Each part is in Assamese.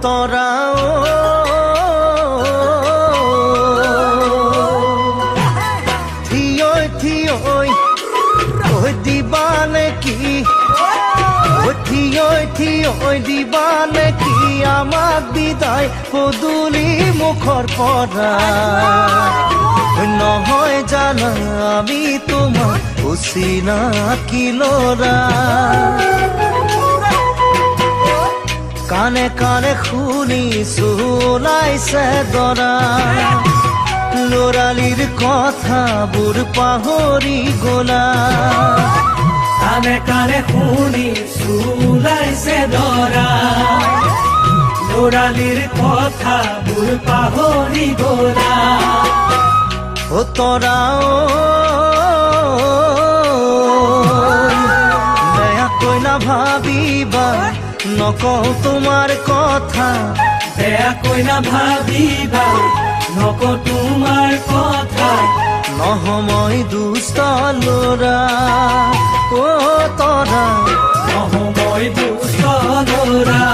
তোরা থিয়ই থিয়ই ওই দিবা নাকি থিয়ই থিয়ই দিবা নাকি আমাক বিদায় পদূলি মুখৰ পৰা নহয় জানা আমি তোমাক অচিনাকি ল'ৰা কানে কানে শুনিছো ওলাইছে দৰা ল'ৰালিৰ কথাবোৰ পাহৰি গলা কানে কানে শুনিছো ওলাইছে দৰা ল'ৰালিৰ কথাবোৰ পাহৰি গলা ও তৰা বেয়াকৈ নাভাবিবা নকওঁ তোমাৰ কথা বেয়াকৈ নাভাবিবা নকওঁ তোমাৰ কথা নহমই দুষ্ট ল'ৰা ও তৰা নহমই দুষ্ট ল'ৰা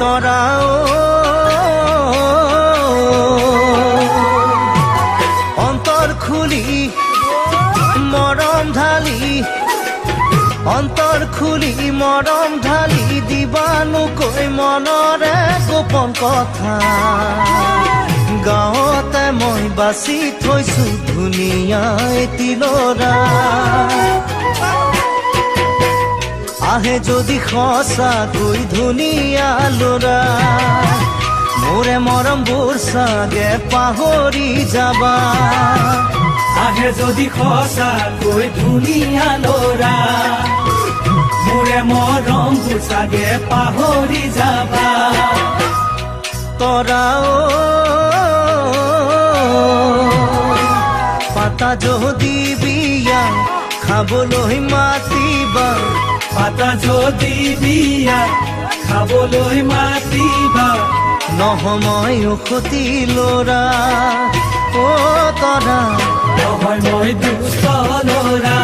তৰা অন্তৰ খুলি মৰম ঢালি অন্তৰ খুলি মৰম ঢালি দিবানুকৈ মনৰে গোপন কথা গাঁৱতে মই বাছি থৈছো ধুনীয়া এটি ল'ৰা আহে যদি সঁচাকৈ ধুনীয়া ল'ৰা মোৰে মৰমবোৰ চাগে পাহৰি যাবা আহে যদি সঁচাকৈ ধুনীয়া ল'ৰা মোৰে মৰমবোৰ চাগে পাহৰি যাবা তৰা পাতা যদি বিয়া খাবলৈ মাতিবা পাতা যদি বিয়া খাবলৈ মাতিবা নহমই উখতি ল'ৰা ও তৰা নহয় মই দুষ্ট ল'ৰা